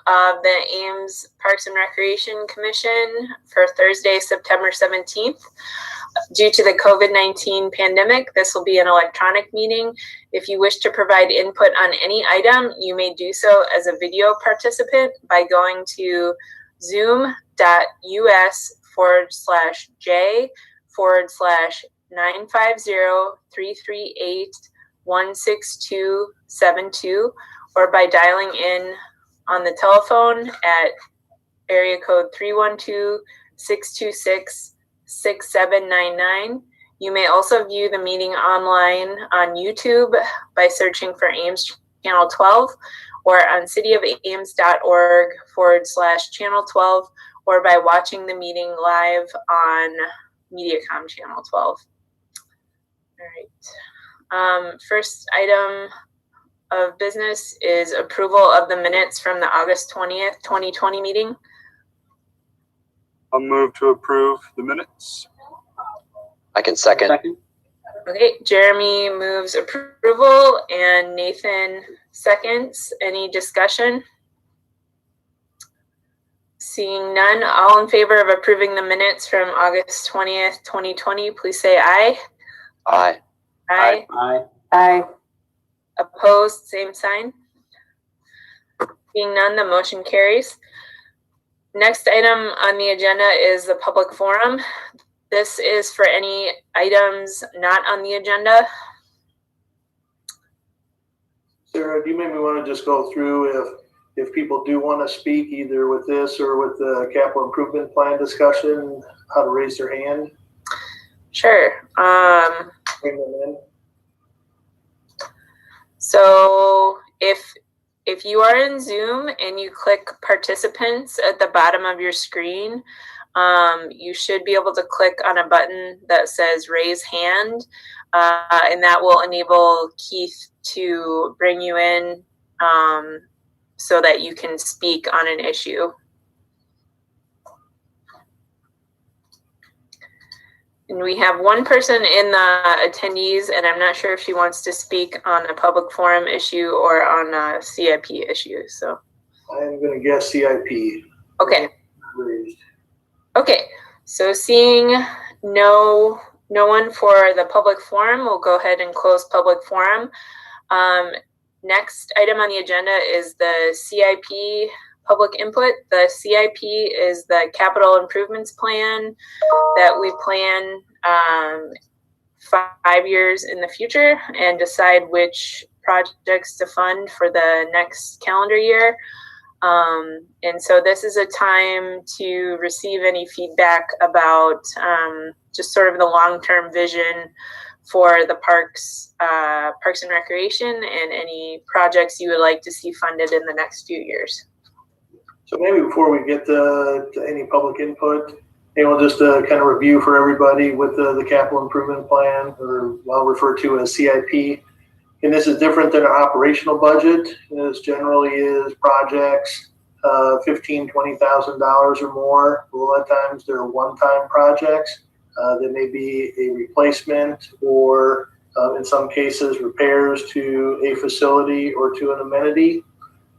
Of the Ames Parks and Recreation Commission for Thursday, September 17th. Due to the COVID-19 pandemic, this will be an electronic meeting. If you wish to provide input on any item, you may do so as a video participant by going to zoom.us/j/950-338-16272 or by dialing in on the telephone at area code 312-626-6799. You may also view the meeting online on YouTube by searching for Ames Channel 12 or on cityofames.org/Channel 12 or by watching the meeting live on Mediacom Channel 12. All right. First item of business is approval of the minutes from the August 20th, 2020 meeting. I'll move to approve the minutes. I can second. Okay, Jeremy moves approval and Nathan seconds. Any discussion? Seeing none, all in favor of approving the minutes from August 20th, 2020, please say aye. Aye. Aye. Aye. Aye. Opposed, same sign. Seeing none, the motion carries. Next item on the agenda is the public forum. This is for any items not on the agenda. Sarah, do you maybe want to just go through if people do want to speak either with this or with the capital improvement plan discussion, how to raise their hand? Sure. Bring them in. So if you are in Zoom and you click participants at the bottom of your screen, you should be able to click on a button that says raise hand, and that will enable Keith to bring you in so that you can speak on an issue. And we have one person in the attendees, and I'm not sure if she wants to speak on a public forum issue or on a CIP issue. So I'm going to guess CIP. Okay. Raised. Okay. So seeing no one for the public forum, we'll go ahead and close public forum. Next item on the agenda is the CIP Public Input. The CIP is the capital improvements plan that we plan 5 years in the future and decide which projects to fund for the next calendar year. And so this is a time to receive any feedback about just sort of the long-term vision for the Parks and Recreation and any projects you would like to see funded in the next few years. So maybe before we get to any public input, we'll just kind of review for everybody with the capital improvement plan, or well referred to as CIP. And this is different than an operational budget. This generally is projects $15,000, $20,000 or more. A lot of times they're one-time projects. They may be a replacement or in some cases repairs to a facility or to an amenity.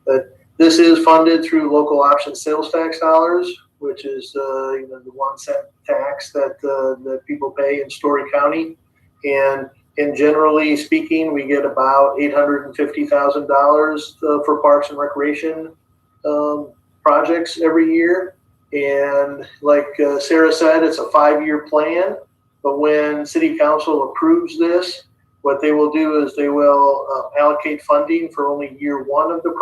But this is funded through local option sales tax dollars, which is the 1 cent tax that people pay in Story County. And generally speaking, we get about $850,000 for parks and recreation projects every year. And like Sarah said, it's a 5-year plan. But when City Council approves this, what they will do is they will allocate funding for only year 1 of the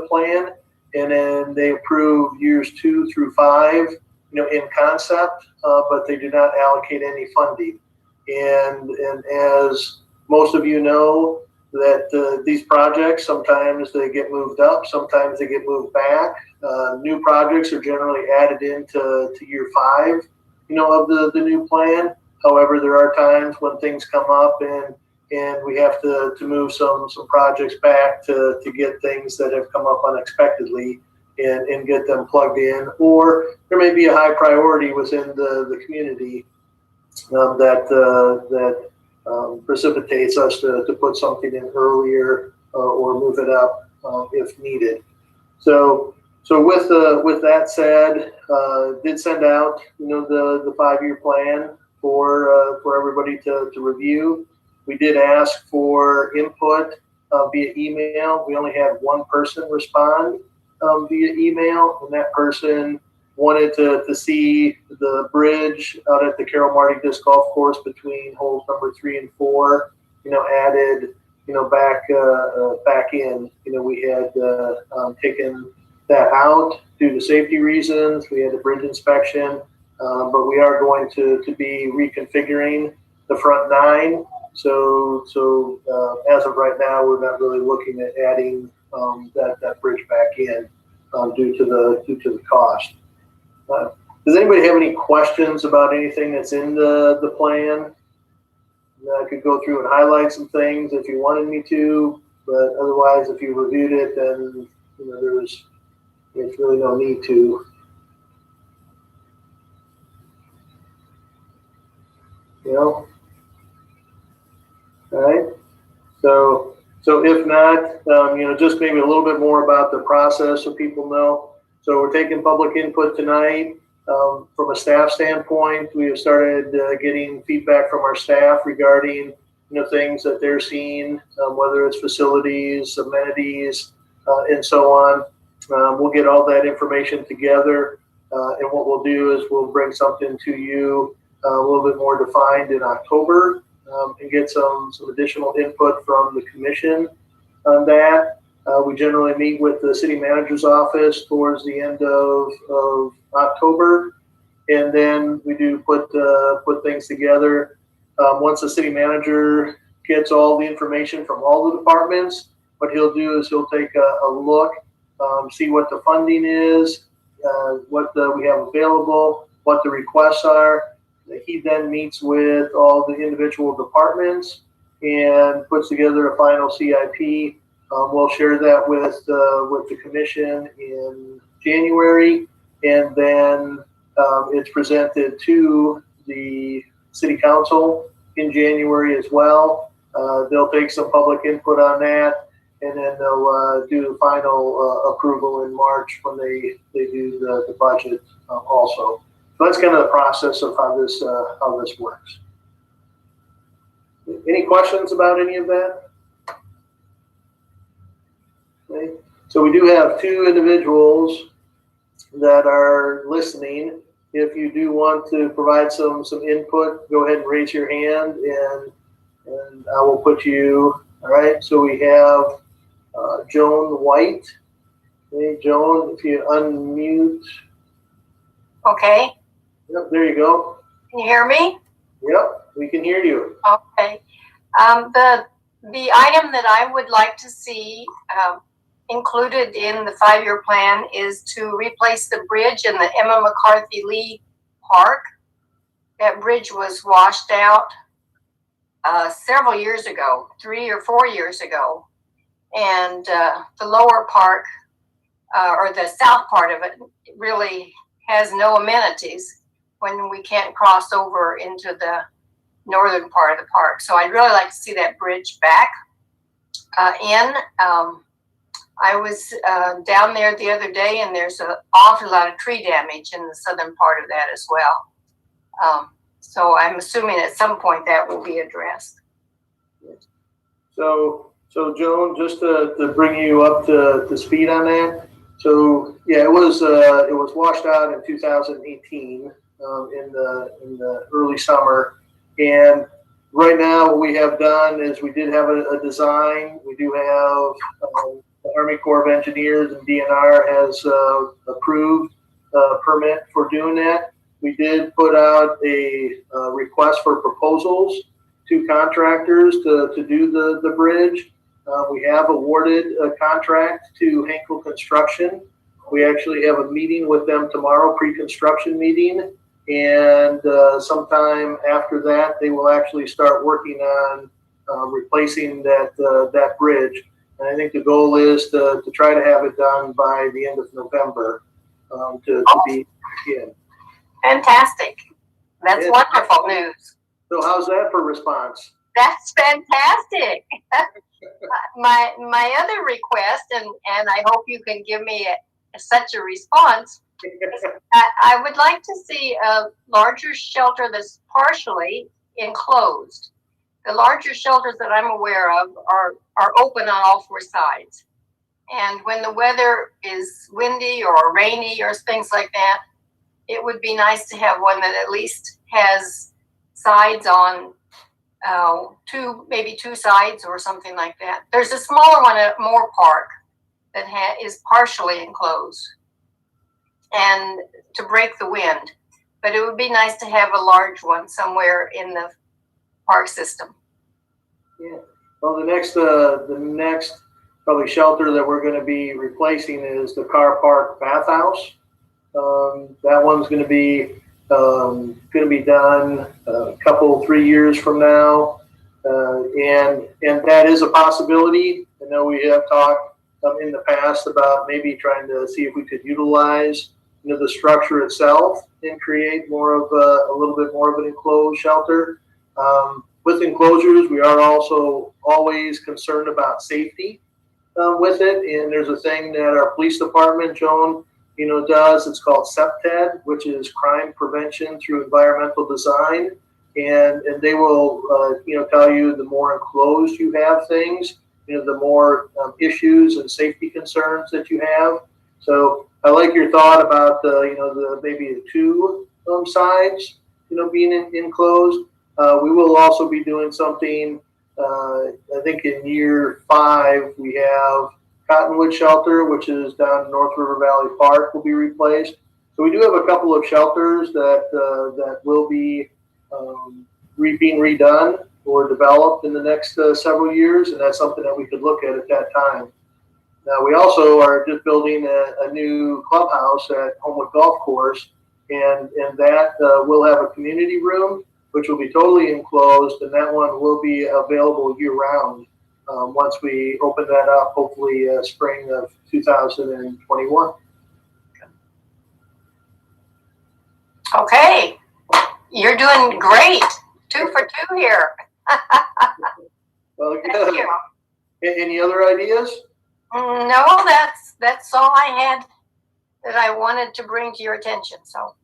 plan, and then they approve years 2 through 5, in concept, but they do not allocate any funding. And as most of you know, that these projects, sometimes they get moved up, sometimes they get moved back. New projects are generally added into year 5, of the new plan. However, there are times when things come up and we have to move some projects back to get things that have come up unexpectedly and get them plugged in. Or there may be a high priority within the community that precipitates us to put something in earlier or move it up if needed. So with that said, did send out the 5-year plan for everybody to review. We did ask for input via email. We only had one person respond via email, and that person wanted to see the bridge out at the Carroll Marty Disc Golf Course between holes number 3 and 4, added, back in. We had taken that out due to safety reasons. We had a bridge inspection, but we are going to be reconfiguring the front 9. So as of right now, we're not really looking at adding that bridge back in due to the cost. Does anybody have any questions about anything that's in the plan? I could go through and highlight some things if you wanted me to, but otherwise, if you reviewed it, then there's really no need to. All right. So if not, just maybe a little bit more about the process so people know. So we're taking public input tonight. From a staff standpoint, we have started getting feedback from our staff regarding things that they're seeing, whether it's facilities, amenities, and so on. We'll get all that information together, and what we'll do is we'll bring something to you a little bit more defined in October, and get some additional input from the commission on that. We generally meet with the city manager's office towards the end of October, and then we do put things together. Once the city manager gets all the information from all the departments, what he'll do is he'll take a look, see what the funding is, what we have available, what the requests are. He then meets with all the individual departments and puts together a final CIP. We'll share that with the commission in January, and then it's presented to the city council in January as well. They'll take some public input on that, and then they'll do the final approval in March when they do the budget also. So that's kind of the process of how this works. Any questions about any of that? Okay. So we do have 2 individuals that are listening. If you do want to provide some input, go ahead and raise your hand, and I will put you. All right. So we have Joan White. Hey, Joan, if you unmute. Okay. Yep, there you go. Can you hear me? Yep, we can hear you. Okay. The item that I would like to see included in the 5-year plan is to replace the bridge in the Emma McCarthy Lee Park. That bridge was washed out several years ago, 3 or 4 years ago. And the lower part, or the south part of it, really has no amenities when we can't cross over into the northern part of the park. So I'd really like to see that bridge back I was down there the other day, and there's an awful lot of tree damage in the southern part of that as well. So I'm assuming at some point that will be addressed. So Joan, just to bring you up to speed on that. So yeah, it was washed out in 2018 in the early summer, and right now what we have done is we did have a design. We do have the Army Corps of Engineers and DNR has approved a permit for doing that. We did put out a request for proposals to contractors to do the bridge. We have awarded a contract to Henkel Construction. We actually have a meeting with them tomorrow, pre-construction meeting, and sometime after that, they will actually start working on replacing that bridge. And I think the goal is to try to have it done by the end of November to be in. Fantastic. That's wonderful news. So how's that for response? That's fantastic. My other request, and I hope you can give me such a response, I would like to see a larger shelter that's partially enclosed. The larger shelters that I'm aware of are open on all four sides. And when the weather is windy or rainy or things like that, it would be nice to have one that at least has sides on maybe two sides or something like that. There's a smaller one at Moore Park that is partially enclosed and to break the wind. But it would be nice to have a large one somewhere in the park system. Yeah. Well, the next probably shelter that we're going to be replacing is the car park bathhouse. That one's going to be done a couple, 3 years from now, and that is a possibility. I know we have talked in the past about maybe trying to see if we could utilize the structure itself and create more of a little bit more of an enclosed shelter. With enclosures, we are also always concerned about safety with it, and there's a thing that our police department, Joan, does. It's called CIP, which is Crime Prevention Through Environmental Design, and they will tell you the more enclosed you have things, the more issues and safety concerns that you have. So I like your thought about the maybe the two sides being enclosed. We will also be doing something. I think in year 5 we have Cottonwood Shelter, which is down in North River Valley Park, will be replaced. So we do have a couple of shelters that will be being redone or developed in the next several years, and that's something that we could look at that time. Now, we also are just building a new clubhouse at Homewood Golf Course, and that will have a community room, which will be totally enclosed, and that one will be available year-round once we open that up, hopefully spring of 2021. Okay, you're doing great. 2 for 2 here. Well, Thank you. Any other ideas? No, that's all I had that I wanted to bring to your attention. So.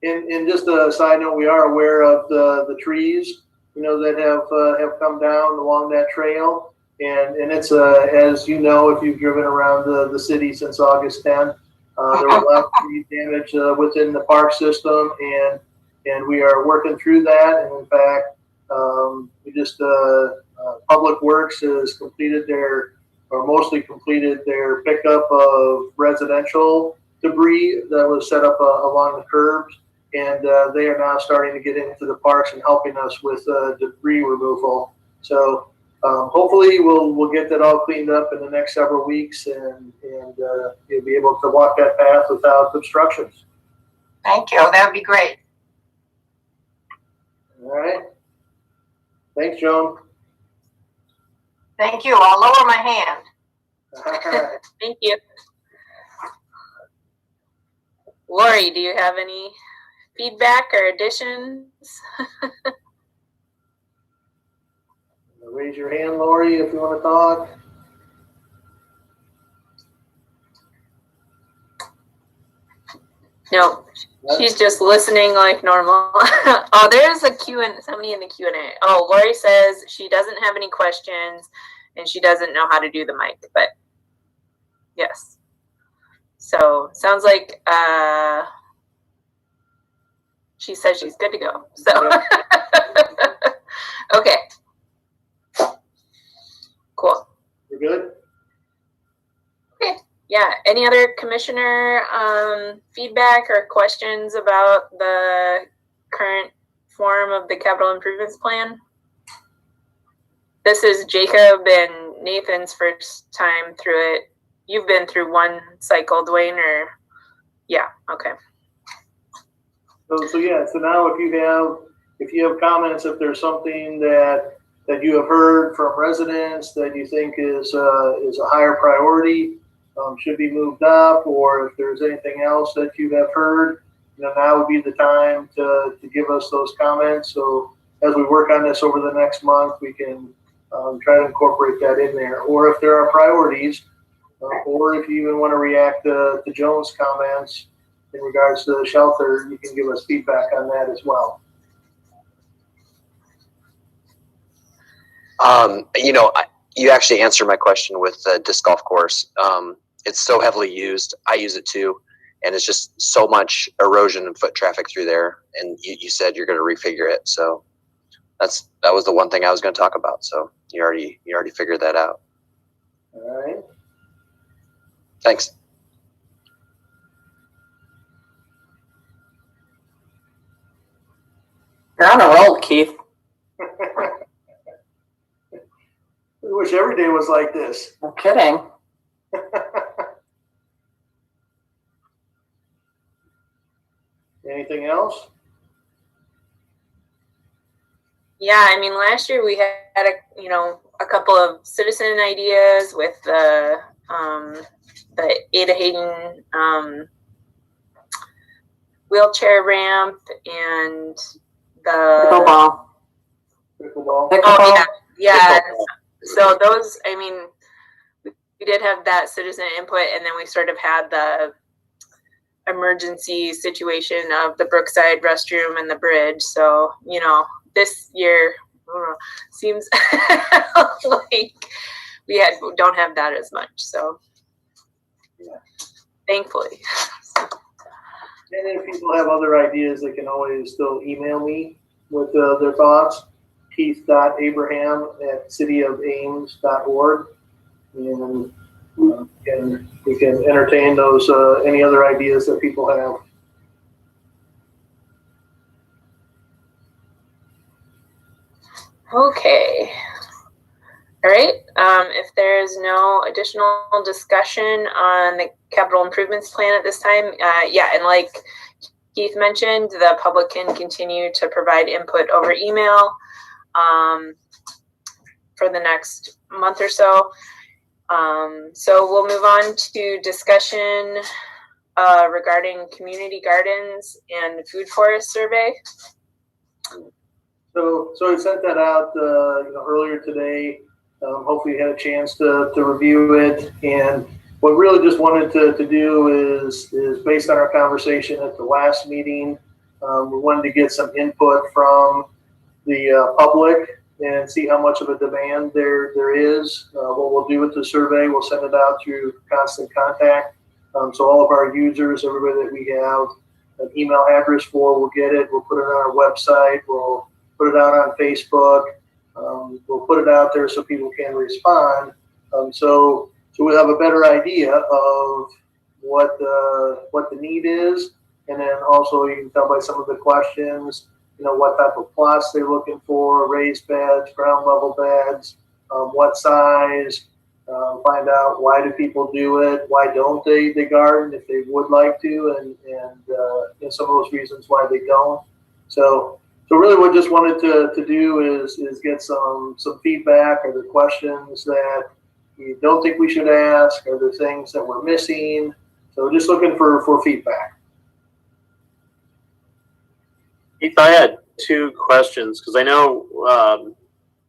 And just a side note, we are aware of the trees, that have come down along that trail, and it's as you know, if you've driven around the city since August 10th, there was a lot of tree damage within the park system, and we are working through that. And in fact, we just Public Works has mostly completed their pickup of residential debris that was set up along the curbs. And they are now starting to get into the parks and helping us with debris removal. So hopefully we'll get that all cleaned up in the next several weeks, and you'll be able to walk that path without obstructions. Thank you. That would be great. All right. Thanks, Joan. Thank you. I'll lower my hand. All right. Thank you. Lori, do you have any feedback or additions? Raise your hand, Lori, if you want to talk. No, she's just listening like normal. Oh, there's a somebody in the Q&A. Oh, Lori says she doesn't have any questions and she doesn't know how to do the mic, but yes. So sounds like she says she's good to go. So okay. Cool. You're good? Yeah, any other commissioner feedback or questions about the current form of the capital improvements plan? This is Jacob and Nathan's first time through it. You've been through one cycle, Dwayne, or yeah, okay. So yeah, so now if you have comments, if there's something that you have heard from residents that you think is a higher priority, should be moved up, or if there's anything else that you have heard, now would be the time to give us those comments. So as we work on this over the next month, we can try to incorporate that in there. Or if there are priorities, or if you even want to react to Joan's comments in regards to the shelter, you can give us feedback on that as well. You actually answered my question with the disc golf course. It's so heavily used. I use it too. And it's just so much erosion and foot traffic through there. And you said you're going to refigure it. So that was the one thing I was going to talk about. So you already figured that out. All right. Thanks. You're on a roll, Keith. I wish every day was like this. No kidding. Anything else? Yeah, I mean, last year we had a couple of citizen ideas with the Ada Hayden wheelchair ramp and the Pickleball. oh yeah. So those, I mean, we did have that citizen input, and then we sort of had the emergency situation of the Brookside restroom and the bridge. So, this year seems like we don't have that as much. So, yeah. Thankfully. And if people have other ideas, they can always still email me with their thoughts. Keith.abraham@cityofames.org, and we can entertain those any other ideas that people have. Okay. All right. If there's no additional discussion on the capital improvements plan at this time, and like Keith mentioned, the public can continue to provide input over email for the next month or so. So we'll move on to discussion regarding community gardens and food forest survey. So I sent that out earlier today. Hopefully you had a chance to review it. And what we really just wanted to do is based on our conversation at the last meeting, we wanted to get some input from the public and see how much of a demand there is. What we'll do with the survey, we'll send it out through Constant Contact. So all of our users, everybody that we have an email address for, will get it. We'll put it on our website. We'll put it out on Facebook. We'll put it out there so people can respond. So we'll have a better idea of what the need is, and then also you can tell by some of the questions, what type of plots they're looking for, raised beds, ground level beds, what size. Find out why do people do it, why don't they garden if they would like to, and some of those reasons why they don't. So really what just wanted to do is get some feedback. Are there questions that you don't think we should ask? Are there things that we're missing? So just looking for feedback. Keith, I had two questions because I know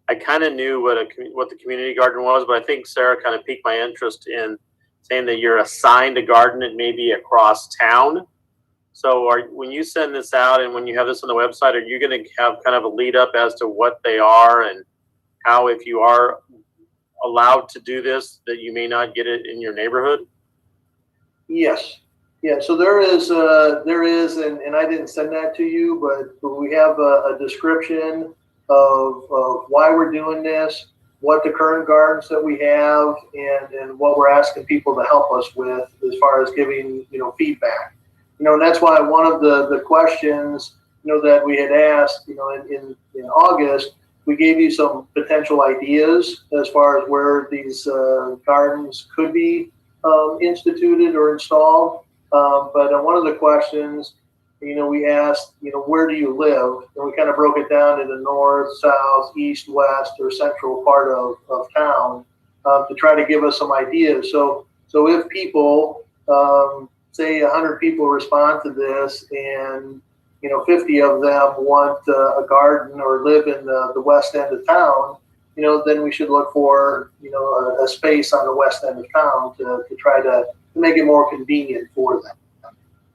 I kind of knew what the community garden was, but I think Sarah kind of piqued my interest in saying that you're assigned a garden and maybe across town. So when you send this out and when you have this on the website, are you going to have kind of a lead up as to what they are and how, if you are allowed to do this, that you may not get it in your neighborhood? Yes. Yeah, so there is, and I didn't send that to you, but we have a description of why we're doing this. what the current gardens that we have and what we're asking people to help us with as far as giving, feedback. And that's why one of the questions, that we had asked, in August, we gave you some potential ideas as far as where these gardens could be instituted or installed. But one of the questions, we asked, where do you live? And we kind of broke it down into north, south, east, west, or central part of town to try to give us some ideas. So if people, say 100 people respond to this and 50 of them want a garden or live in the west end of town, then we should look for a space on the west end of town to try to make it more convenient for them.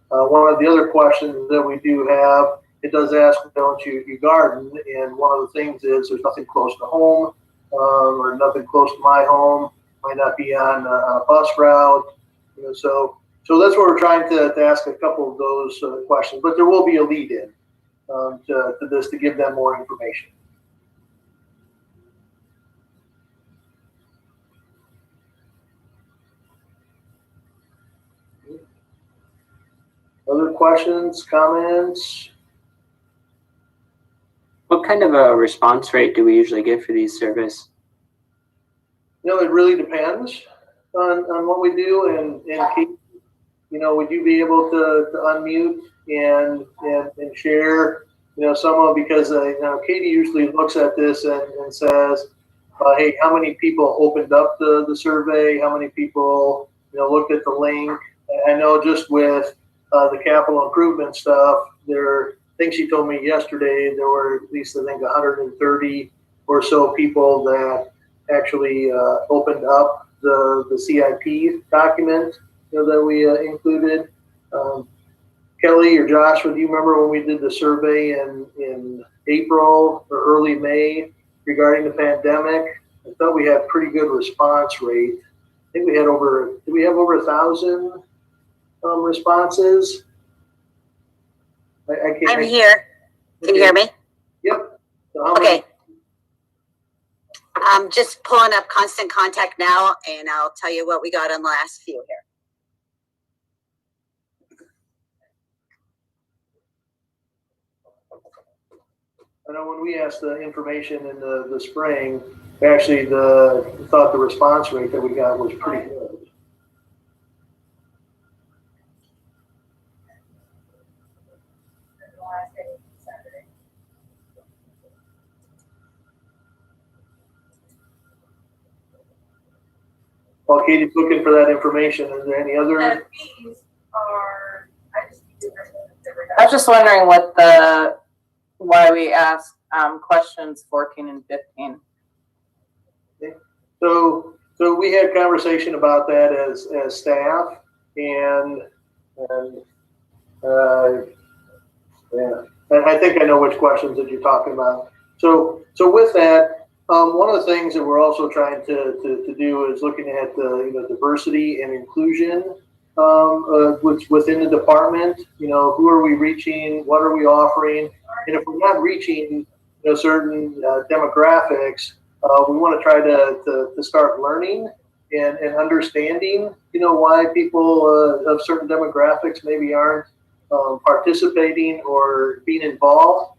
One of the other questions that we do have, it does ask, don't you garden? And one of the things is there's nothing close to home or nothing close to my home, might not be on a bus route, so that's what we're trying to ask a couple of those questions, but there will be a lead in to this to give them more information. Other questions, comments? What kind of a response rate do we usually get for these surveys? It really depends on what we do, and Kate, would you be able to unmute and share, some of, because Katie usually looks at this and says, hey, how many people opened up the survey? How many people, looked at the link? I know just with the capital improvement stuff, I think she told me yesterday there were at least, I think, 130 or so people that actually opened up the CIP document that we included. Kelly or Joshua, do you remember when we did the survey in April or early May regarding the pandemic? I thought we had pretty good response rate. I think we had did we have over 1,000 responses? I'm here. Can you hear me? Yep. So okay. I'm just pulling up Constant Contact now, and I'll tell you what we got on the last few here. I know when we asked the information in the spring, actually thought the response rate that we got was pretty good. While Katie's looking for that information, is there any other? The fees are, I was just wondering why we asked questions 14 and 15. Okay. So we had conversation about that as staff, and yeah, I think I know which questions that you're talking about. So with that, one of the things that we're also trying to do is looking at the diversity and inclusion within the department. Who are we reaching? What are we offering? And if we're not reaching certain demographics, we want to try to start learning and understanding why people of certain demographics maybe aren't participating or being involved.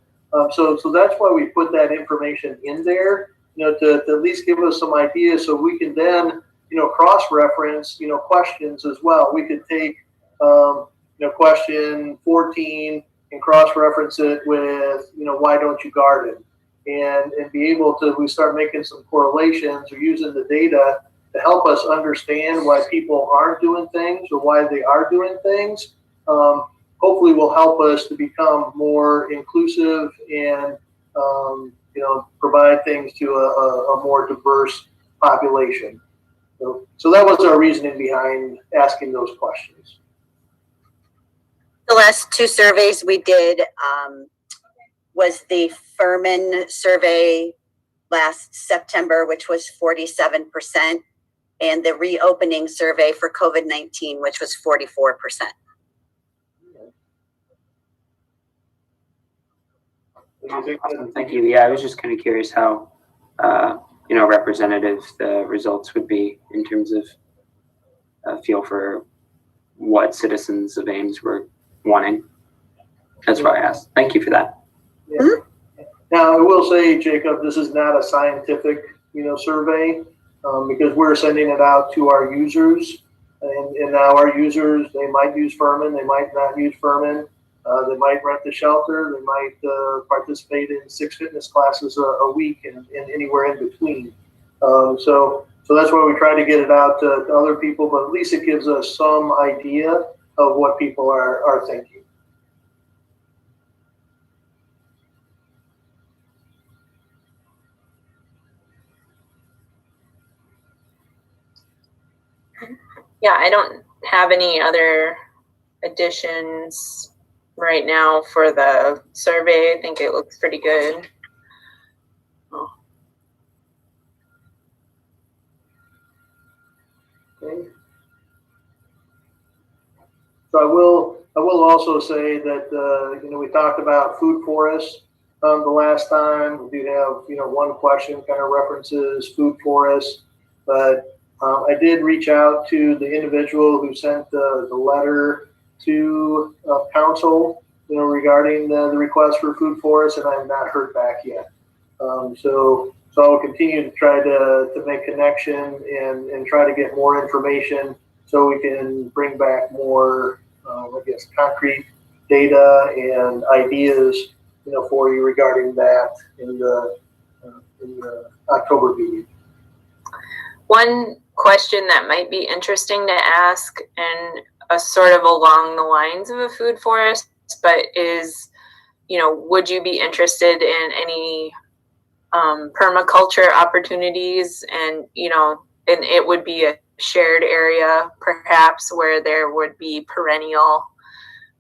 So that's why we put that information in there, to at least give us some ideas, so we can then cross-reference questions as well. We could take question 14 and cross-reference it with why don't you garden, and be able to, we start making some correlations or using the data to help us understand why people aren't doing things or why they are doing things. Hopefully will help us to become more inclusive and provide things to a more diverse population. So that was our reasoning behind asking those questions. The last two surveys we did was the Furman survey last September, which was 47%, and the reopening survey for COVID-19, which was 44%. Awesome. Thank you. Yeah, I was just kind of curious how representative the results would be in terms of a feel for what citizens of Ames were wanting. That's why I asked. Thank you for that. Yeah. Now, I will say, Jacob, this is not a scientific, survey, because we're sending it out to our users, and now our users, they might use Furman, they might not use Furman, they might rent the shelter, they might participate in 6 fitness classes a week, and anywhere in between. So that's why we try to get it out to other people, but at least it gives us some idea of what people are thinking. Yeah, I don't have any other additions right now for the survey. I think it looks pretty good. Oh. Okay. So I will also say that we talked about food forests the last time. We do have one question kind of references food forests, but I did reach out to the individual who sent the letter to council, regarding the request for food forests, and I have not heard back yet. So I'll continue to try to make connection and try to get more information so we can bring back more, concrete data and ideas, for you regarding that in the October meeting. One question that might be interesting to ask, and a sort of along the lines of a food forest, but is, would you be interested in any permaculture opportunities? And, and it would be a shared area perhaps where there would be perennial,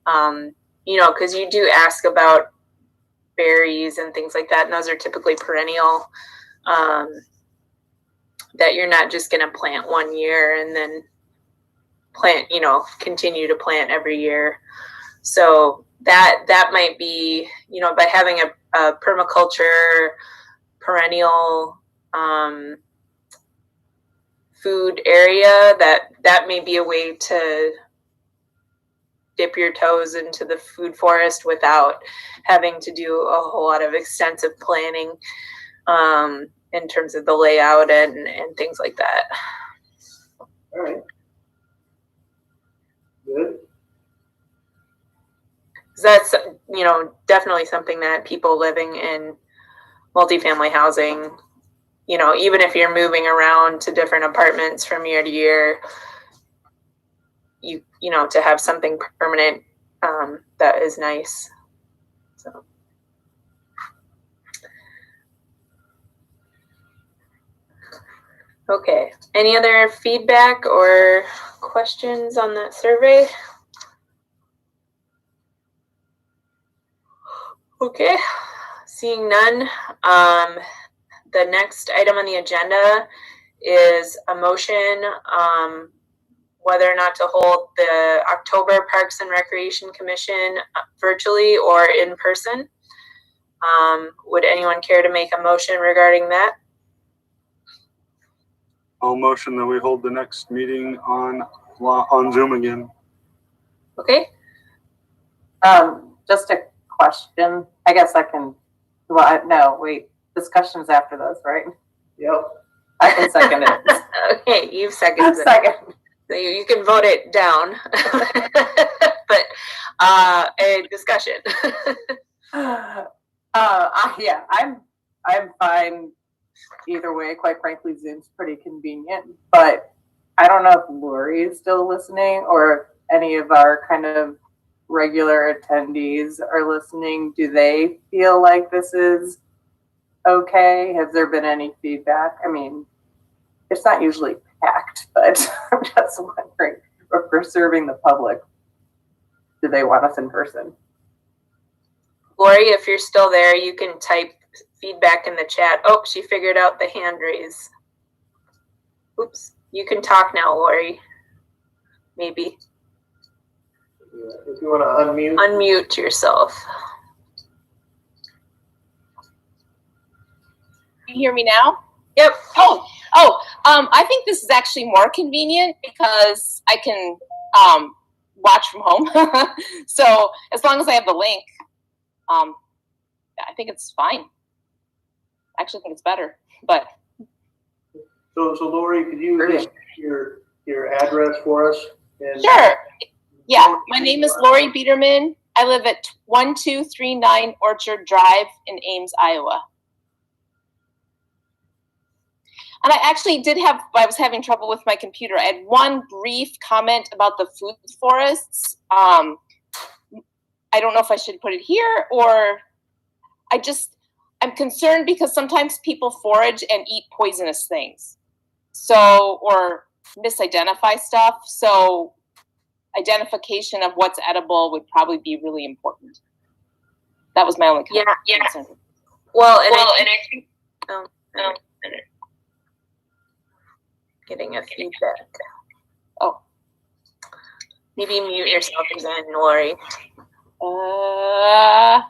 because you do ask about berries and things like that, and those are typically perennial, that you're not just going to plant one year and then plant, continue to plant every year. So that might be, by having a permaculture perennial food area, that may be a way to dip your toes into the food forest without having to do a whole lot of extensive planning in terms of the layout and things like that. All right. Good. That's, definitely something that people living in multifamily housing, even if you're moving around to different apartments from year to year, to have something permanent, that is nice. So. Okay, any other feedback or questions on that survey? Okay, seeing none. The next item on the agenda is a motion whether or not to hold the October Parks and Recreation Commission virtually or in person. Would anyone care to make a motion regarding that? I'll motion that we hold the next meeting on Zoom again. Okay. Just a question. I guess I can, no, wait, discussion's after those, right? Yep. I can second it. Okay, you've seconded it. Second. So you can vote it down, but a discussion. Yeah, I'm fine either way. Quite frankly, Zoom's pretty convenient, but I don't know if Lori is still listening or if any of our kind of regular attendees are listening. Do they feel like this is okay? Has there been any feedback? I mean, it's not usually packed, but I'm just wondering if we're serving the public. Do they want us in person? Lori, if you're still there, you can type feedback in the chat. Oh, she figured out the hand raise. Oops, you can talk now, Lori. Maybe. Yeah, if you want to unmute. Unmute yourself. Can you hear me now? Yep. I think this is actually more convenient because I can watch from home. So as long as I have the link, I think it's fine. I actually think it's better, but. So Lori, could you give your address for us? Sure. Yeah, my name is Lori Biederman. I live at 1239 Orchard Drive in Ames, Iowa. And I actually I was having trouble with my computer. I had one brief comment about the food forests. I don't know if I should put it here or I'm concerned because sometimes people forage and eat poisonous things. So, or misidentify stuff. So identification of what's edible would probably be really important. That was my only concern. Yeah. Well, I think getting a feedback. Oh. Maybe mute yourself again, Lori. I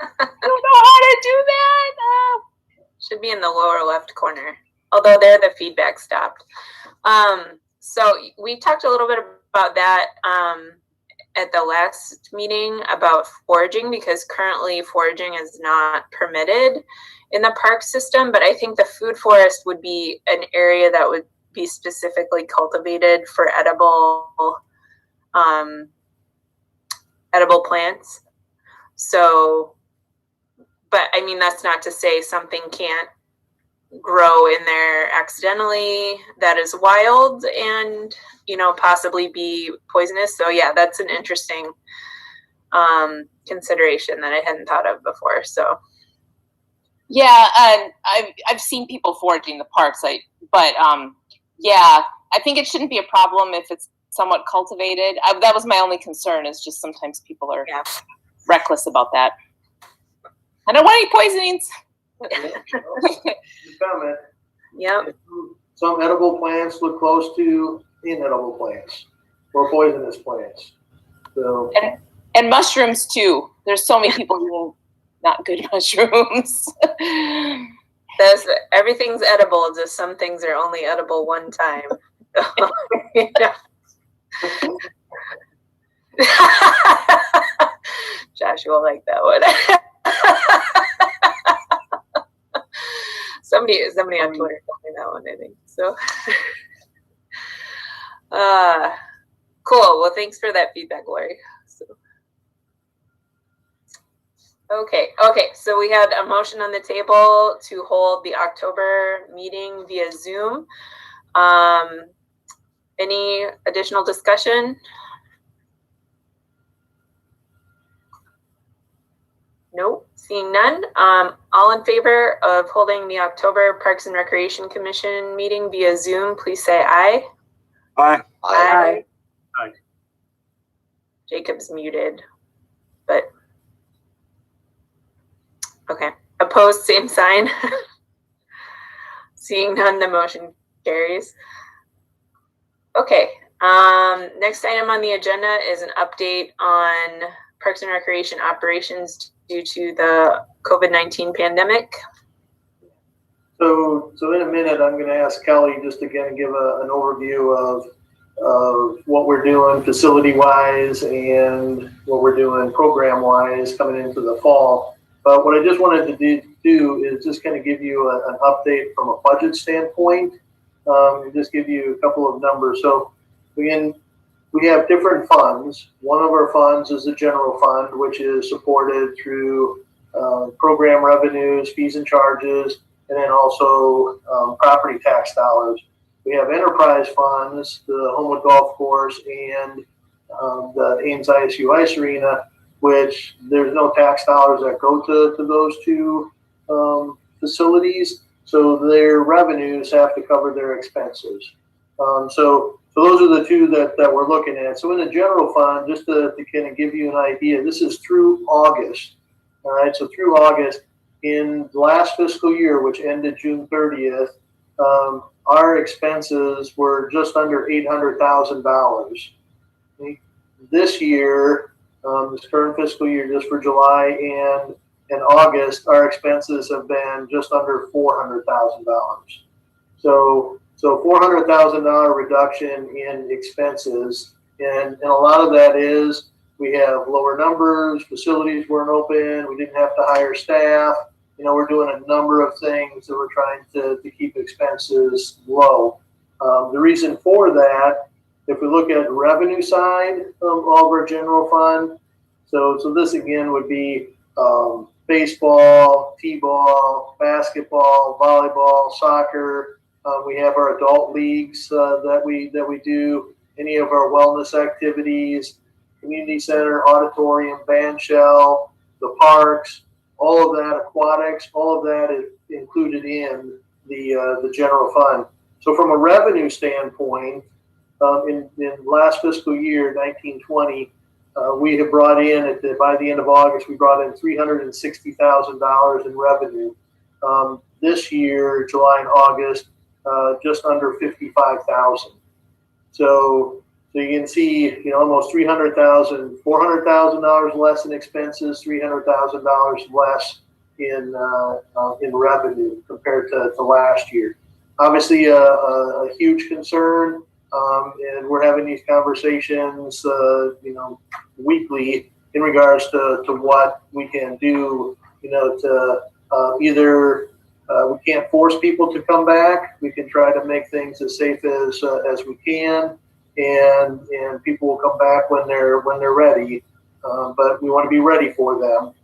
don't know how to do that. Should be in the lower left corner. Although there the feedback stopped. So we talked a little bit about that at the last meeting about foraging, because currently foraging is not permitted in the park system, but I think the food forest would be an area that would be specifically cultivated for edible plants. So, but I mean, that's not to say something can't grow in there accidentally that is wild and, possibly be poisonous. So yeah, that's an interesting consideration that I hadn't thought of before. So yeah, and I've seen people foraging the parks, but yeah, I think it shouldn't be a problem if it's somewhat cultivated. That was my only concern, is just sometimes people are reckless about that. I don't want any poisonings. Comment. Yep. Some edible plants look close to inedible plants or poisonous plants. So and mushrooms too. There's so many people eating not good mushrooms. Everything's edible, just some things are only edible one time. Josh will like that one. Somebody on Twitter told me that one, I think. So, cool. Well, thanks for that feedback, Lori. So, okay. So we had a motion on the table to hold the October meeting via Zoom. Any additional discussion? Nope. Seeing none. All in favor of holding the October Parks and Recreation Commission meeting via Zoom, please say aye. Aye. Aye. Aye. Jacob's muted, but okay. Opposed, same sign. Seeing none, the motion carries. Okay. Next item on the agenda is an update on Parks and Recreation operations due to the COVID-19 pandemic. So in a minute, I'm going to ask Kelly just again give an overview of what we're doing facility-wise and what we're doing program-wise coming into the fall. But what I just wanted to do is just kind of give you an update from a budget standpoint, and just give you a couple of numbers. So again, we have different funds. One of our funds is the general fund, which is supported through program revenues, fees and charges, and then also property tax dollars. We have enterprise funds, the Homewood Golf Course and the Ames ISU Ice Arena, which there's no tax dollars that go to those two facilities. So their revenues have to cover their expenses. So those are the two that we're looking at. So in the general fund, just to kind of give you an idea, this is through August. All right, so through August, in the last fiscal year, which ended June 30th, our expenses were just under $800,000. This year, this current fiscal year, just for July and August, our expenses have been just under $400,000. So $400,000 reduction in expenses, and a lot of that is we have lower numbers, facilities weren't open, we didn't have to hire staff. You know, we're doing a number of things that we're trying to keep expenses low. The reason for that, if we look at the revenue side of all of our general fund, so this again would be baseball, t-ball, basketball, volleyball, soccer. We have our adult leagues that we do, any of our wellness activities, community center, auditorium, band shell, the parks, all of that, aquatics, all of that is included in the general fund. So from a revenue standpoint, in last fiscal year, 1920, we have brought in, by the end of August, we brought in $360,000 in revenue. This year, July and August, just under 55,000. So you can see, you know, almost $400,000 less in expenses, $300,000 less in revenue compared to last year. Obviously, a huge concern, and we're having these conversations, you know, weekly in regards to what we can do, you know, to either we can't force people to come back. We can try to make things as safe as we can, and people will come back when they're ready. But we want to be ready for them.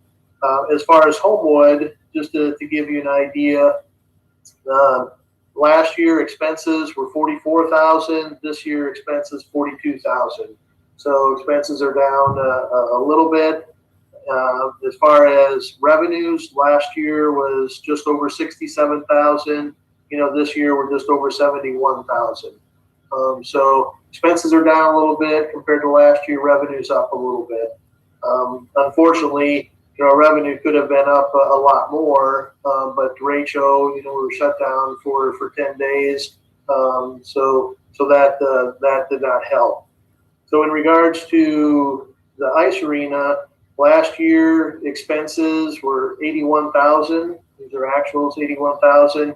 As far as Homewood, just to give you an idea, last year expenses were $44,000. This year expenses $42,000. So expenses are down a little bit. As far as revenues, last year was just over 67,000. You know, this year we're just over 71,000. So expenses are down a little bit compared to last year. Revenues up a little bit. Unfortunately, you know, revenue could have been up a lot more, but derecho, you know, we were shut down for 10 days. So that did not help. So in regards to the ice arena, last year expenses were 81,000. These are actuals, 81,000.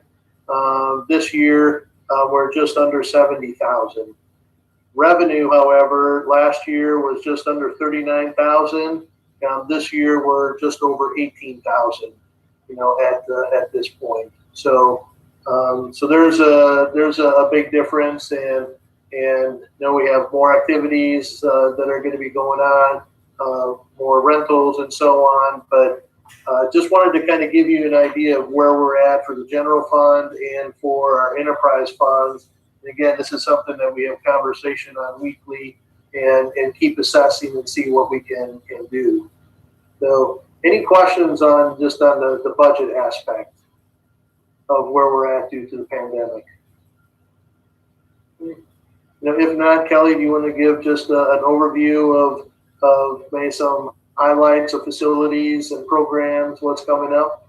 This year we're just under 70,000. Revenue, however, last year was just under 39,000. This year we're just over 18,000. You know, at this point. So there's a big difference, and you know, we have more activities that are going to be going on, more rentals and so on. But just wanted to kind of give you an idea of where we're at for the general fund and for our enterprise funds. And again, this is something that we have conversation on weekly, and keep assessing and see what we can do. So any questions on the budget aspect of where we're at due to the pandemic? You know, if not, Kelly, do you want to give just an overview of maybe some highlights of facilities and programs, what's coming up?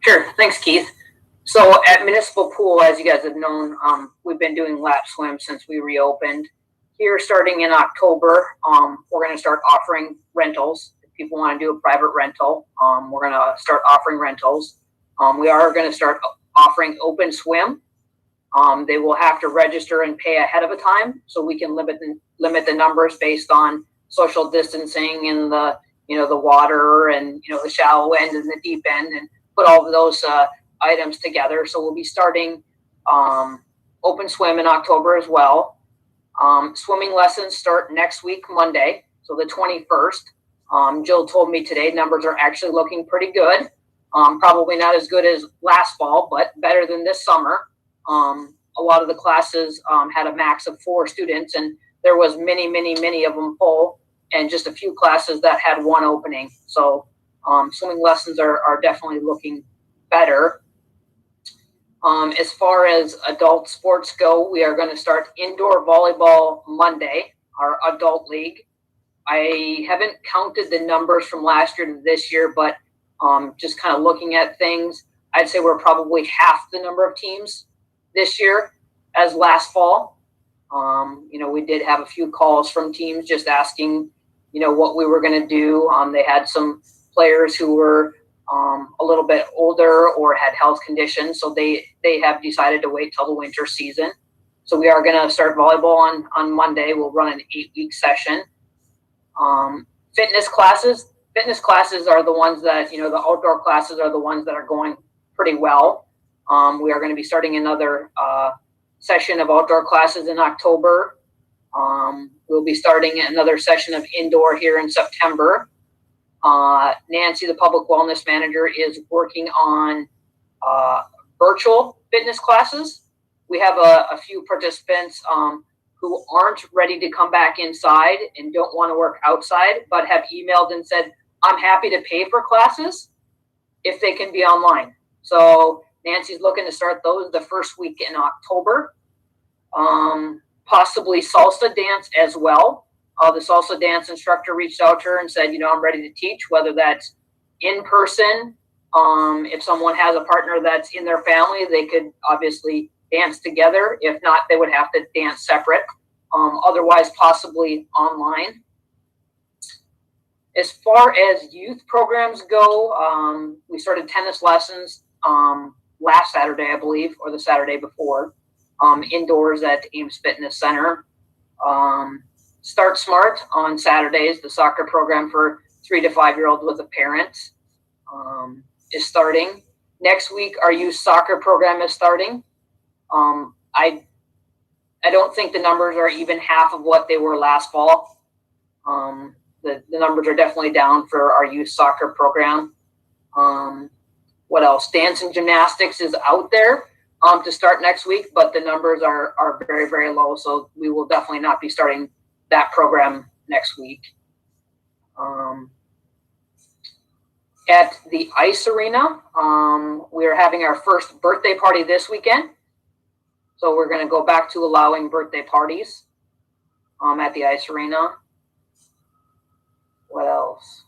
Sure. Thanks, Keith. So at Municipal Pool, as you guys have known, we've been doing lap swim since we reopened. Here, starting in October, we're going to start offering rentals. If people want to do a private rental, we're going to start offering rentals. We are going to start offering open swim. They will have to register and pay ahead of a time, so we can limit the numbers based on social distancing and the water and the shallow end and the deep end, and put all of those items together. So we'll be starting open swim in October as well. Swimming lessons start next week, Monday, so the 21st. Jill told me today numbers are actually looking pretty good. Probably not as good as last fall, but better than this summer. A lot of the classes had a max of 4 students, and there was many of them full, and just a few classes that had 1 opening. So swimming lessons are definitely looking better. As far as adult sports go, we are going to start indoor volleyball Monday, our adult league. I haven't counted the numbers from last year to this year, but just kind of looking at things, I'd say we're probably half the number of teams this year as last fall. We did have a few calls from teams just asking, what we were going to do. They had some players who were a little bit older or had health conditions, so they have decided to wait till the winter season. So we are going to start volleyball on Monday. We'll run an 8-week session. Fitness classes are the ones that, the outdoor classes are the ones that are going pretty well. We are going to be starting another session of outdoor classes in October. We'll be starting another session of indoor here in September. Nancy, the public wellness manager, is working on virtual fitness classes. We have a few participants who aren't ready to come back inside and don't want to work outside, but have emailed and said, I'm happy to pay for classes if they can be online. So Nancy's looking to start those the first week in October. Possibly salsa dance as well. The salsa dance instructor reached out to her and said, I'm ready to teach, whether that's in person. If someone has a partner that's in their family, they could obviously dance together. If not, they would have to dance separate. Otherwise, possibly online. As far as youth programs go, we started tennis lessons last Saturday, I believe, or the Saturday before, indoors at Ames Fitness Center. Start Smart on Saturdays, the soccer program for 3 to 5-year-olds with a parent, is starting. Next week, our youth soccer program is starting. I don't think the numbers are even half of what they were last fall. The numbers are definitely down for our youth soccer program. What else? Dance and gymnastics is out there to start next week, but the numbers are very, very low, so we will definitely not be starting that program next week. At the ice arena, we are having our first birthday party this weekend. So we're going to go back to allowing birthday parties at the ice arena. What else?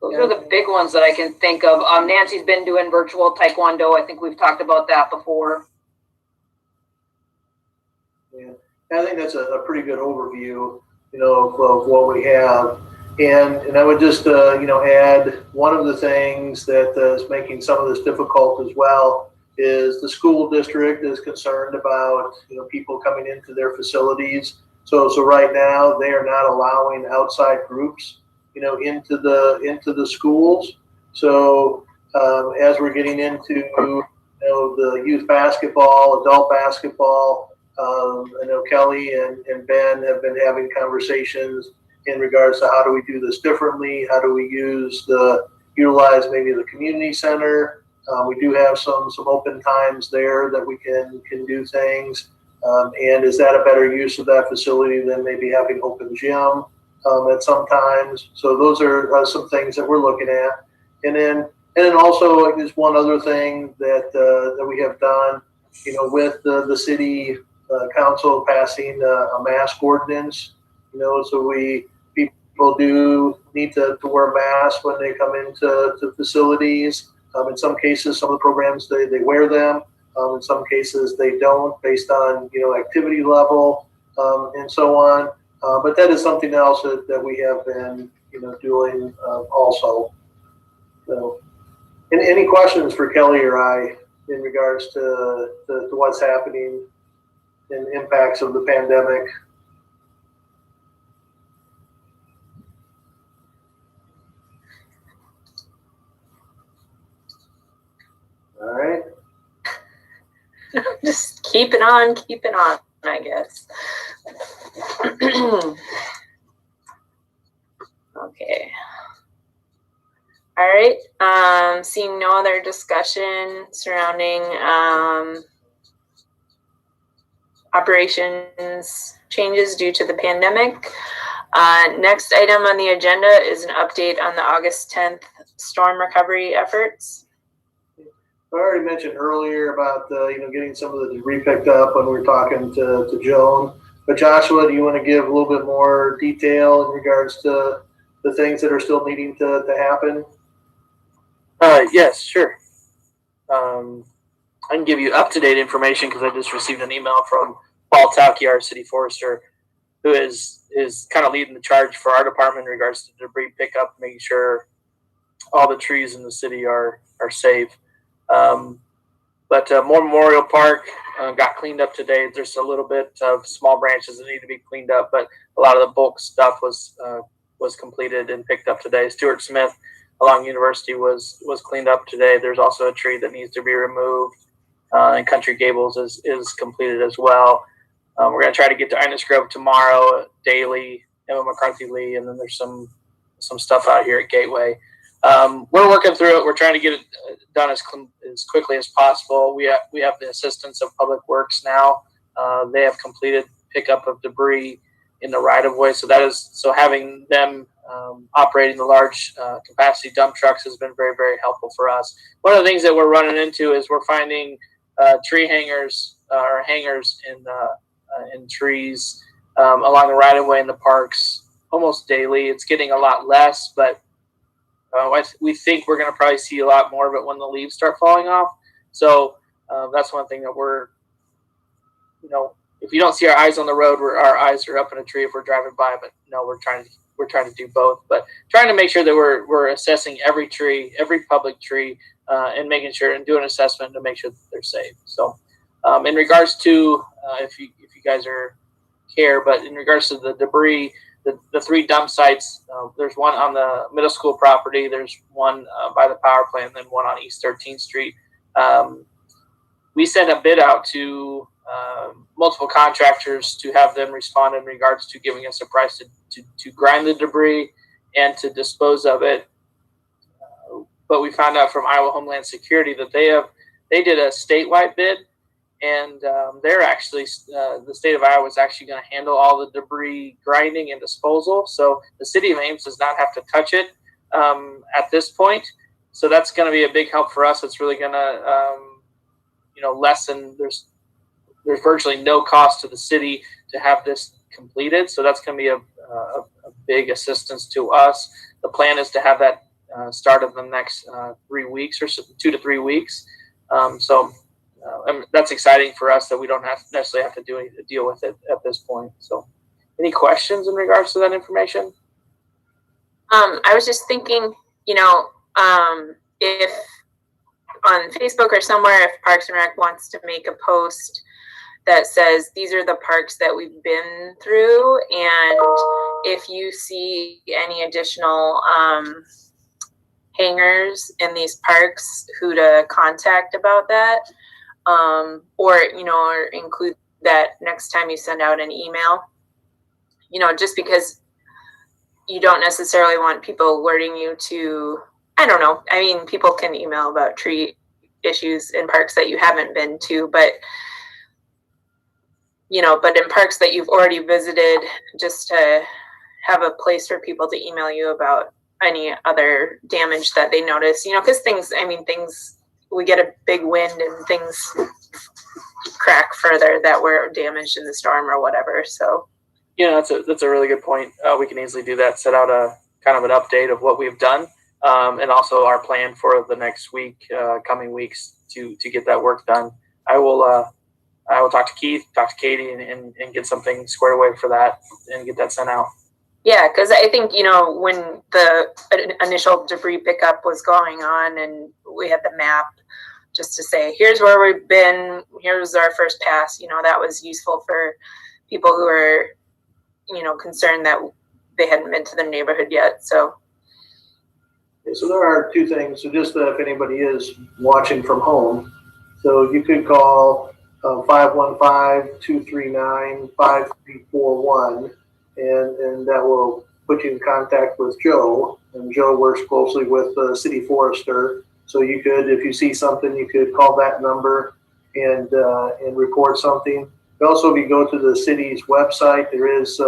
Those are the big ones that I can think of. Nancy's been doing virtual taekwondo. I think we've talked about that before. Yeah, I think that's a pretty good overview, of what we have. And I would just, add one of the things that is making some of this difficult as well is the school district is concerned about, people coming into their facilities. So right now they are not allowing outside groups, into the schools. So as we're getting into, the youth basketball, adult basketball, I know Kelly and Ben have been having conversations in regards to how do we do this differently? How do we utilize maybe the community center? We do have some open times there that we can do things. And is that a better use of that facility than maybe having open gym at some times? So those are some things that we're looking at. And then also just one other thing that we have done, with the city council passing a mask ordinance, so people do need to wear masks when they come into facilities. In some cases, some of the programs, they wear them. In some cases, they don't, based on, activity level and so on. But that is something else that we have been, doing also. So, any questions for Kelly or I in regards to what's happening and impacts of the pandemic? All right. Just keep it on, I guess. Okay. All right. Seeing no other discussion surrounding operations changes due to the pandemic. Next item on the agenda is an update on the August 10th storm recovery efforts. I already mentioned earlier about getting some of the debris picked up when we were talking to Joan. But Joshua, do you want to give a little bit more detail in regards to the things that are still needing to happen? Yes, sure. I can give you up-to-date information because I just received an email from Paul Tauke, our city forester, who is is kind of leading the charge for our department in regards to debris pickup, making sure all the trees in the city are safe. But Moore Memorial Park got cleaned up today. There's a little bit of small branches that need to be cleaned up, but a lot of the bulk stuff was completed and picked up today. Stuart Smith along University was cleaned up today. There's also a tree that needs to be removed, and Country Gables is completed as well. We're going to try to get to Innes Grove tomorrow, Daly, Emma McCarthy Lee, and then there's some stuff out here at Gateway. We're working through it. We're trying to get it done as quickly as possible. We have the assistance of Public Works now. They have completed pickup of debris in the right of way. So having them operating the large capacity dump trucks has been very, very helpful for us. One of the things that we're running into is we're finding tree hangers or hangers in trees along the right of way in the parks almost daily. It's getting a lot less, but we think we're going to probably see a lot more of it when the leaves start falling off. So that's one thing that we're, if you don't see our eyes on the road, our eyes are up in a tree if we're driving by. But no, we're trying to do both. But trying to make sure that we're assessing every tree, every public tree, and making sure and do an assessment to make sure that they're safe. So in regards to if you guys care, but in regards to the debris. The 3 dump sites, there's one on the middle school property, there's one by the power plant, and then one on East 13th Street. We sent a bid out to multiple contractors to have them respond in regards to giving us a price to grind the debris and to dispose of it. But we found out from Iowa Homeland Security that they did a statewide bid. And they're actually, the state of Iowa is actually going to handle all the debris grinding and disposal. So the city of Ames does not have to touch it at this point. So that's going to be a big help for us. It's really going to, lessen, there's virtually no cost to the city to have this completed. So that's going to be a big assistance to us. The plan is to have that start of the next 3 weeks or so, 2 to 3 weeks. That's exciting for us that we don't necessarily have to deal with it at this point. So, any questions in regards to that information? I was just thinking, if on Facebook or somewhere, if Parks and Rec wants to make a post that says these are the parks that we've been through, and if you see any additional hangers in these parks, who to contact about that. Or include that next time you send out an email, just because you don't necessarily want people alerting you to, I don't know. I mean, people can email about tree issues in parks that you haven't been to, but in parks that you've already visited, just to have a place for people to email you about any other damage that they notice, because things, we get a big wind and things crack further that were damaged in the storm or whatever. So, that's a really good point. We can easily do that. Set out a kind of an update of what we've done, and also our plan for the next week, coming weeks to get that work done. I will talk to Keith, talk to Katie, and get something squared away for that and get that sent out. Yeah, because I think, when the initial debris pickup was going on and we had the map just to say, here's where we've been, here's our first pass, that was useful for people who are, concerned that they hadn't been to the neighborhood yet. So there are 2 things. So just if anybody is watching from home, so you could call 515-239-5341. And that will put you in contact with Joe. And Joe works closely with the city forester. So you could, if you see something, you could call that number and report something. Also, if you go to the city's website, there is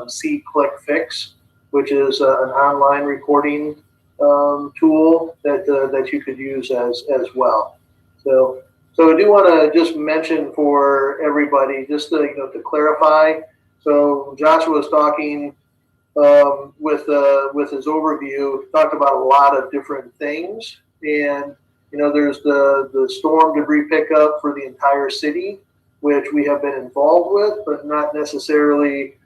C-Click Fix, which is an online reporting tool that you could use as well. So I do want to just mention for everybody, just to clarify. So Joshua was talking with his overview, talked about a lot of different things, and there's the storm debris pickup for the entire city, which we have been involved with, but not necessarily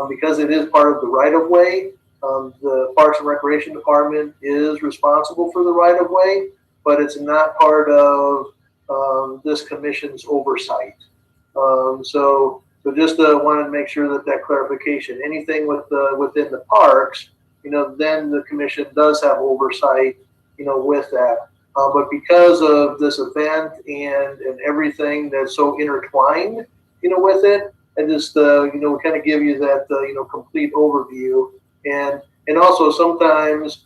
because it is part of the right-of-way. The Parks and Recreation Department is responsible for the right-of-way, but it's not part of this commission's oversight. So just wanted to make sure that clarification. Anything within the parks, then the commission does have oversight, with that. But because of this event and everything that's so intertwined, with it, and just we kind of give you that complete overview. And also sometimes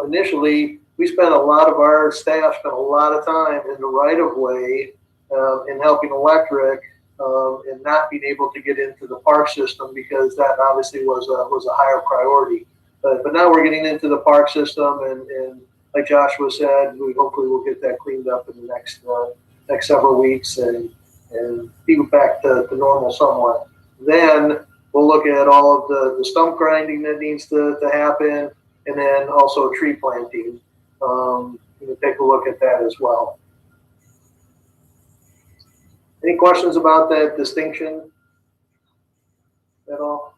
initially we spent our staff spent a lot of time in the right of way in helping electric and not being able to get into the park system because that obviously was a higher priority. But now we're getting into the park system, and like Joshua said, we hopefully will get that cleaned up in the next several weeks and be back to normal somewhat. Then we'll look at all of the stump grinding that needs to happen, and then also tree planting. Take a look at that as well. Any questions about that distinction at all?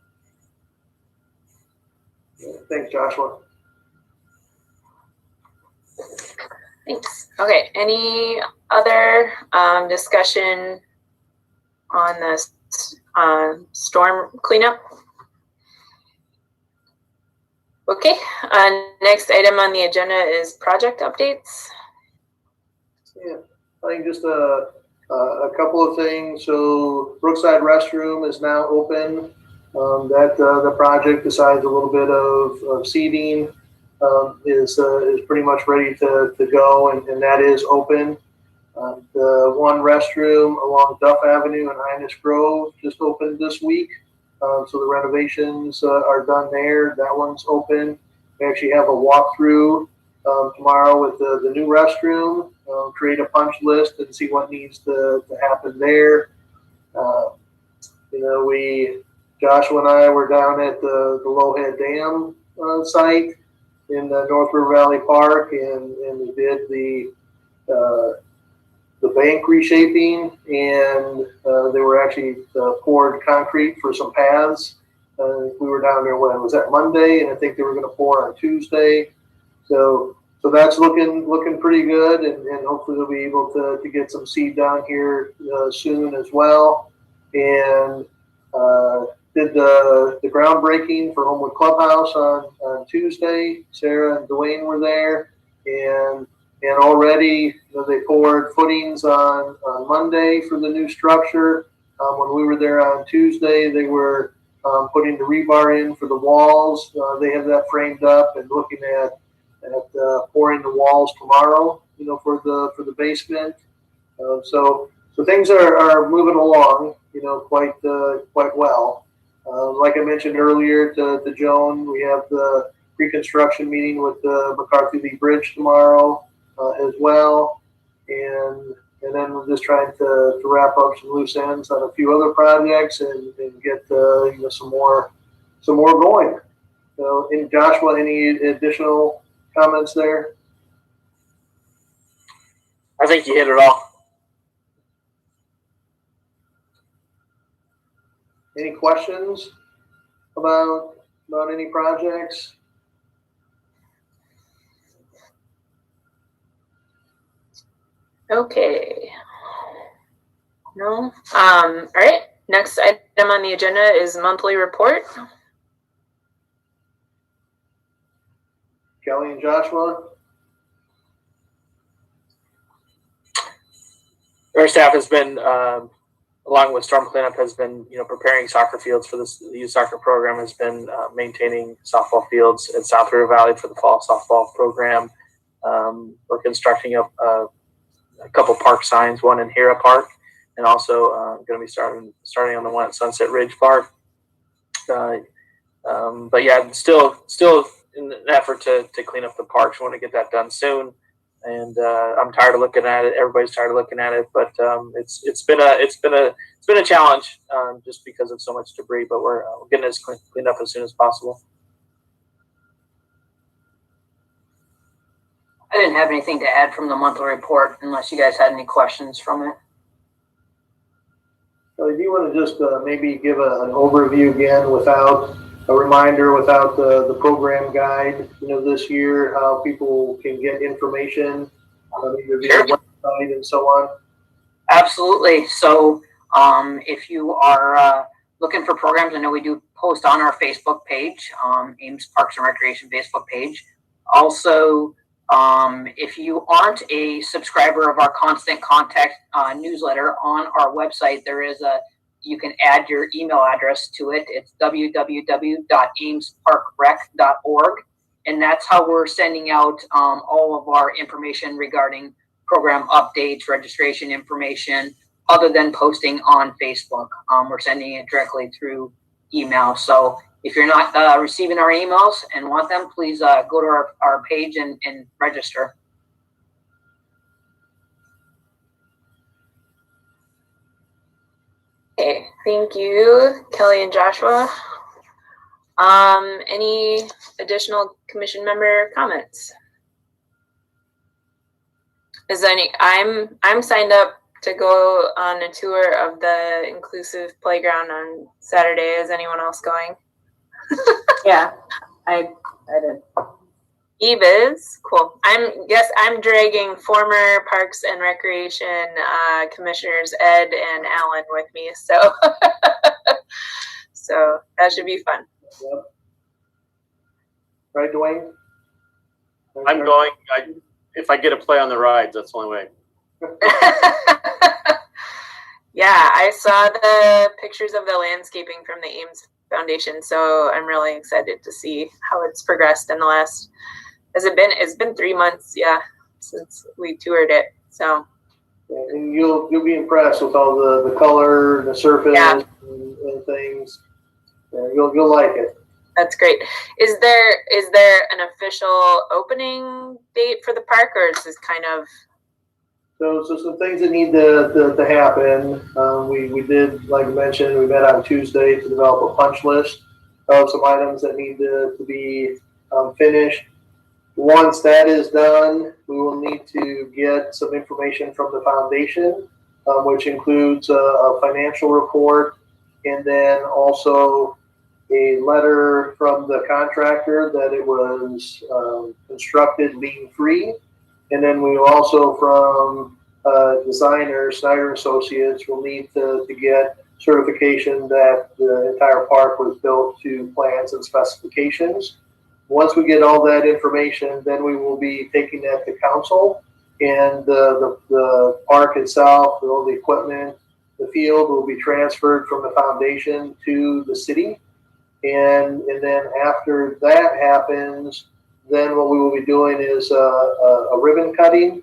Thanks, Joshua. Thanks. Okay, any other discussion on the storm cleanup? Okay, next item on the agenda is project updates. Yeah, I think just a couple of things. So Brookside Restroom is now open. The project, besides a little bit of seeding, is pretty much ready to go, and that is open. The one restroom along Duff Avenue and Highness Grove just opened this week. So the renovations are done there. That one's open. We actually have a walkthrough tomorrow with the new restroom. Create a punch list and see what needs to happen there. Joshua and I were down at the Lowhead Dam site in North River Valley Park, and we did the bank reshaping, and they were actually poured concrete for some paths. We were down there, when was that, Monday, and I think they were going to pour on Tuesday. So that's looking pretty good, and hopefully they'll be able to get some seed down here soon as well. And did the groundbreaking for Homewood Clubhouse on Tuesday. Sarah and Dwayne were there, and already they poured footings on Monday for the new structure. When we were there on Tuesday, they were putting the rebar in for the walls. They have that framed up and looking at pouring the walls tomorrow, for the basement. So things are moving along, quite well. Like I mentioned earlier to Joan, we have the reconstruction meeting with the McCarthy Lee Bridge tomorrow as well, and then we're just trying to wrap up some loose ends on a few other projects and get some more going. So, and Joshua, any additional comments there? I think you hit it all. Any questions about any projects? Okay. No. All right. Next item on the agenda is monthly report. Kelly and Joshua. Our staff has been, along with storm cleanup, has been preparing soccer fields for the youth soccer program. Has been maintaining softball fields at South River Valley for the fall softball program. We're constructing a couple park signs, one in Hera Park, and also going to be starting on the one at Sunset Ridge Park. But yeah, still in an effort to clean up the parks. We want to get that done soon. And I'm tired of looking at it. Everybody's tired of looking at it, but it's been a challenge just because of so much debris. But we're getting this cleaned up as soon as possible. I didn't have anything to add from the monthly report unless you guys had any questions from it. So do you want to just maybe give an overview again without a reminder, without the program guide, this year, how people can get information, either via website and so on? Absolutely. So if you are looking for programs, I know we do post on our Facebook page, Ames Parks and Recreation Facebook page. Also, if you aren't a subscriber of our Constant Contact newsletter, on our website, you can add your email address to it. It's www.amesparkrec.org. And that's how we're sending out all of our information regarding program updates, registration information, other than posting on Facebook. We're sending it directly through email. So if you're not receiving our emails and want them, please go to our page and register. Okay, thank you, Kelly and Joshua. Any additional commission member comments? I'm signed up to go on a tour of the inclusive playground on Saturday. Is anyone else going? Yeah, I did. Eve is cool. I'm dragging former Parks and Recreation commissioners Ed and Alan with me, so so that should be fun. Yep. Right, Dwayne? I'm going. If I get to play on the rides, that's the only way. Yeah, I saw the pictures of the landscaping from the Ames Foundation, so I'm really excited to see how it's progressed in the last. It's been 3 months, yeah, since we toured it. So. Yeah, and you'll be impressed with all the color, the surface, yeah. and things. Yeah, you'll like it. That's great. Is there an official opening date for the park, or is this kind of? So some things that need to happen. We did, like I mentioned, we met on Tuesday to develop a punch list of some items that need to be finished. Once that is done, we will need to get some information from the foundation, which includes a financial report, and then also a letter from the contractor that it was constructed lien-free. And then we also, from designer, Snyder Associates, will need to get certification that the entire park was built to plans and specifications. Once we get all that information, then we will be taking that to council, and the park itself, all the equipment, the field will be transferred from the foundation to the city. And then after that happens, then what we will be doing is a ribbon cutting,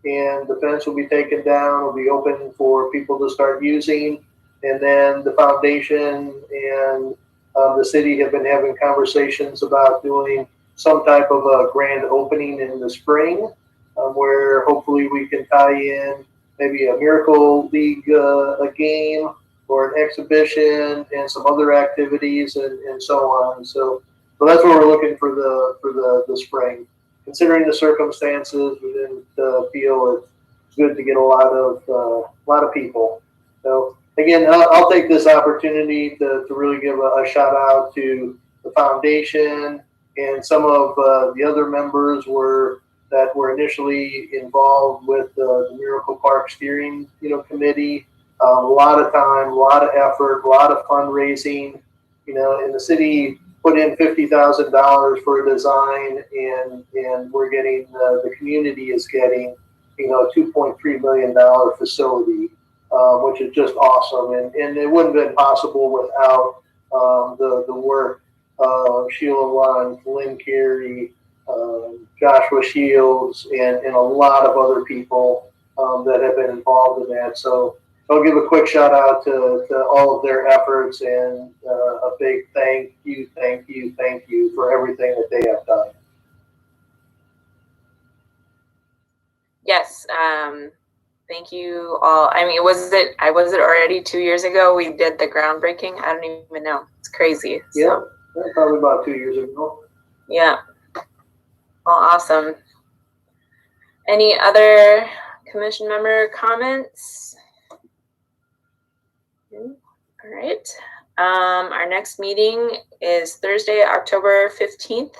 and the fence will be taken down, will be open for people to start using. And then the foundation and the city have been having conversations about doing some type of a grand opening in the spring, where hopefully we can tie in maybe a Miracle League a game or an exhibition and some other activities and so on. So that's what we're looking for the spring. Considering the circumstances, we didn't feel it's good to get a lot of people. So again, I'll take this opportunity to really give a shout out to the foundation and some of the other members that were initially involved with the Miracle Park Steering Committee. A lot of time, a lot of effort, a lot of fundraising. And the city put in $50,000 for a design, and we're getting the community is getting a $2.3 million facility, which is just awesome. And it wouldn't have been possible without the work of Sheila Lund, Lynn Carey, Joshua Shields, and a lot of other people that have been involved in that. So I'll give a quick shout out to all of their efforts, and a big thank you for everything that they have done. Yes, thank you all. I mean, was it already 2 years ago we did the groundbreaking? I don't even know. It's crazy. Yeah, probably about 2 years ago. Yeah. Well, awesome. Any other commission member comments? All right. Our next meeting is Thursday, October 15th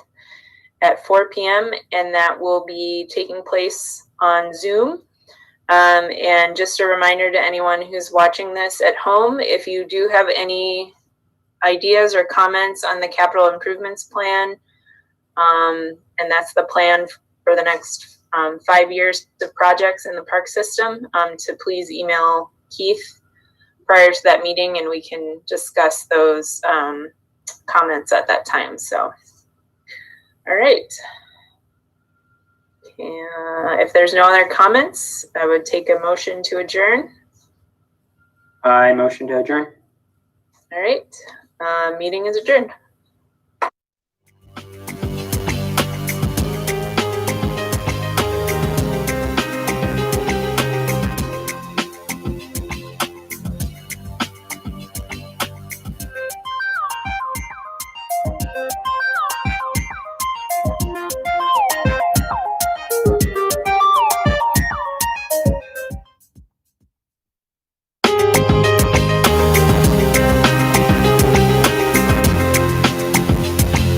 at 4 p.m. and that will be taking place on Zoom. And just a reminder to anyone who's watching this at home, if you do have any ideas or comments on the capital improvements plan, and that's the plan for the next 5 years of projects in the park system, to please email Keith prior to that meeting and we can discuss those comments at that time. So, all right. If there's no other comments, I would take a motion to adjourn. I motion to adjourn. All right. Meeting is adjourned.